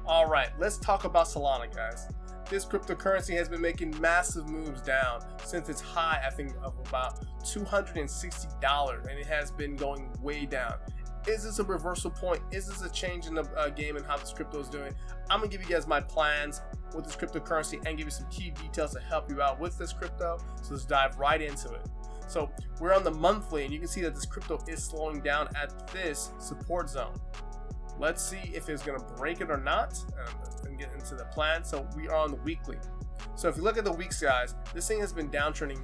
All right, let's talk about Solana, guys. This cryptocurrency has been making massive moves down since its high, I think, of about $260, and it has been going way down. Is this a reversal point? Is this a change in the game and how this crypto is doing? I'm gonna give you guys my plans with this cryptocurrency and give you some key details to help you out with this crypto. So let's dive right into it. So we're on the monthly, and you can see that this crypto is slowing down at this support zone. Let's see if it's going to break it or not and get into the plan. So we are on the weekly. So if you look at the weeks, guys, this thing has been downtrending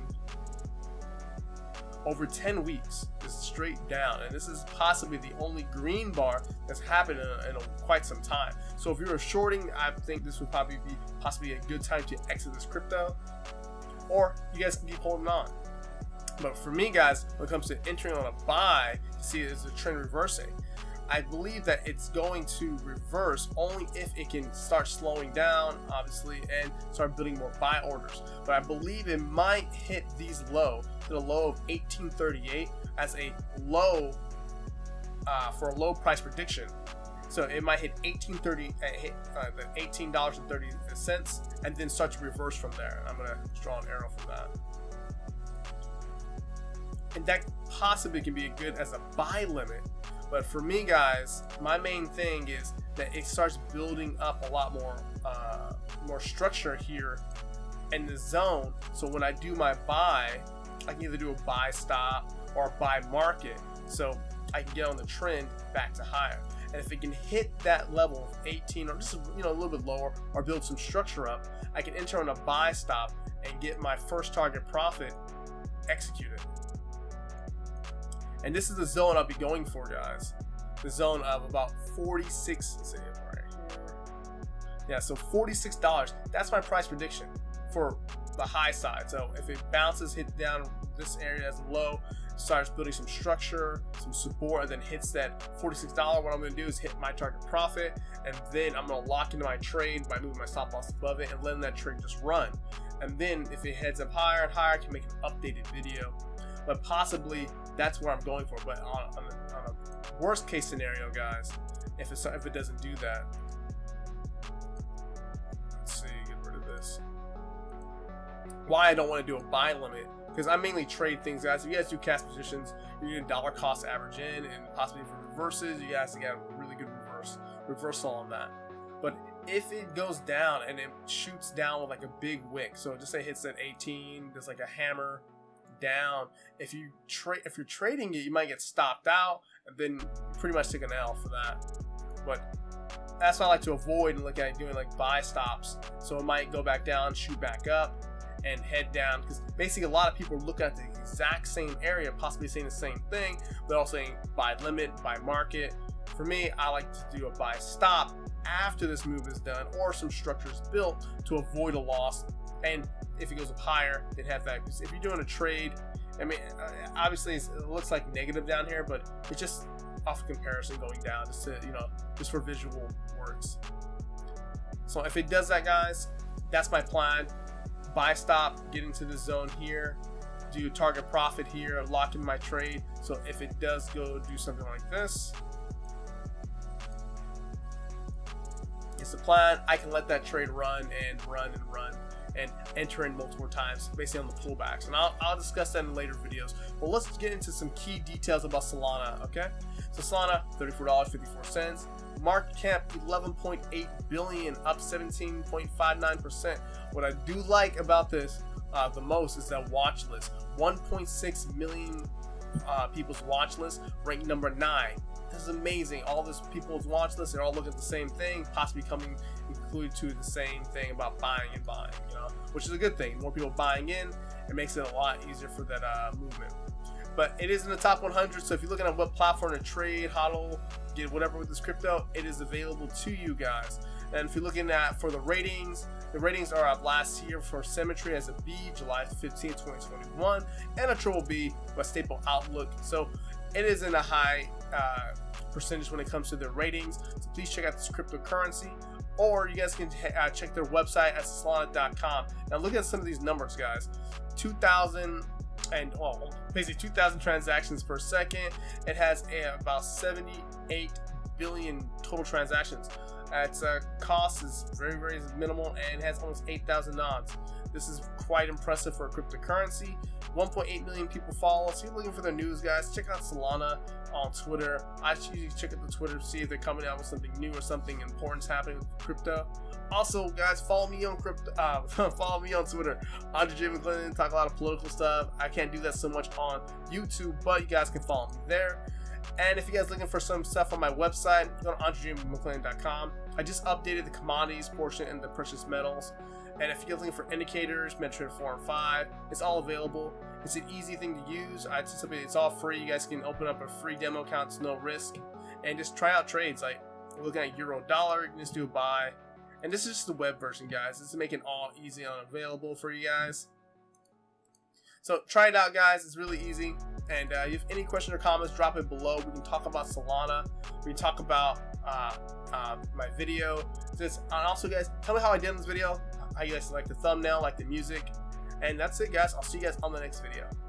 over 10 weeks, just straight down. And this is possibly the only green bar that's happened in quite some time. So if you're shorting, I think this would probably be possibly a good time to exit this crypto, or you guys can keep holding on. But for me, guys, when it comes to entering on a buy, to see is the trend reversing, I believe that it's going to reverse only if it can start slowing down, obviously, and start building more buy orders. But I believe it might hit these low, to the low of 1838 as a low for a low price prediction. So it might hit 1830, hit the $18.30, and then start to reverse from there. I'm gonna draw an arrow from that. And that possibly can be good as a buy limit. But for me, guys, my main thing is that it starts building up a lot more structure here in the zone. So when I do my buy, I can either do a buy stop or a buy market. So I can get on the trend back to higher. And if it can hit that level of 18 or just a little bit lower, or build some structure up, I can enter on a buy stop and get my first target profit executed. And this is the zone I'll be going for, guys. The zone of about 46. Let's see it right here. Yeah, so $46. That's my price prediction for the high side. So if it bounces, hit down this area as low, starts building some structure, some support, and then hits that $46, what I'm going to do is hit my target profit, and then I'm going to lock into my trade by moving my stop loss above it and letting that trade just run. And then if it heads up higher and higher, I can make an updated video. But possibly that's where I'm going for. But on a worst case scenario, guys, if it doesn't do that, let's see, get rid of this. Why I don't want to do a buy limit, because I mainly trade things, guys. If you guys do cash positions, you need a dollar cost average in, and possibly for reverses, you guys get a really good reversal on that. But if it goes down and it shoots down with like a big wick, so just say it hits at 18, there's like a hammer down. If you're trading it, you might get stopped out, and then pretty much take an L for that. But that's what I like to avoid and look at doing like buy stops. So it might go back down, shoot back up, and head down, because basically a lot of people look at the exact same area, possibly saying the same thing, but all saying buy limit, buy market. For me, I like to do a buy stop after this move is done, or some structure is built to avoid a loss. And if it goes up higher, then have that. Because if you're doing a trade, I mean, obviously it looks like negative down here, but it's just off comparison going down, just to, just for visual words. So if it does that, guys, that's my plan. Buy stop, get into the zone here, do target profit here, lock in my trade. So if it does go do something like this, it's the plan. I can let that trade run and run and run and enter in multiple times based on the pullbacks, and I'll discuss that in later videos. But let's get into some key details about Solana. Okay, so Solana, $34.54, market cap 11.8 billion, up 17.59%. What I do like about this the most is that watch list. 1.6 million people's watch list, ranked number 9. This is amazing. All this people's watch list, they're all looking at the same thing, possibly coming included to the same thing about buying, which is a good thing. More people buying in, it makes it a lot easier for that movement. But it is in the top 100, so if you're looking at what platform to trade, hodl, get whatever with this crypto, it is available to you guys. And if you're looking at for the ratings are up last year for Symmetry as a B, July 15, 2021, and a triple B by Staple Outlook. So it is in a high percentage when it comes to their ratings. So please check out this cryptocurrency, or you guys can check their website at solana.com. Now look at some of these numbers, guys. 2,000 and basically 2,000 transactions per second. It has about 78 billion total transactions. Its cost is very, very minimal and has almost 8,000 nods. This is quite impressive for a cryptocurrency. 1.8 million people follow. So if you're looking for the news, guys, check out Solana on Twitter. I usually check out the Twitter to see if they're coming out with something new or something important happening with crypto. Also, guys, follow me on follow me on Twitter. Andre J. McClendon, talk a lot of political stuff. I can't do that so much on YouTube, but you guys can follow me there. And if you guys are looking for some stuff on my website, go to andrejmcclendon.com. I just updated the commodities portion and the precious metals. And if you're looking for indicators, MetaTrader 4 and 5, it's all available. It's an easy thing to use. I anticipate it's all free. You guys can open up a free demo account, it's no risk, and just try out trades. Like we're looking at euro dollar, you can just do a buy. And this is just the web version, guys. This is making it all easy and available for you guys. So try it out, guys. It's really easy. And if you have any questions or comments, drop it below. We can talk about Solana. We can talk about my video. And also, guys, tell me how I did in this video. How you guys like the thumbnail, like the music. And that's it, guys. I'll see you guys on the next video.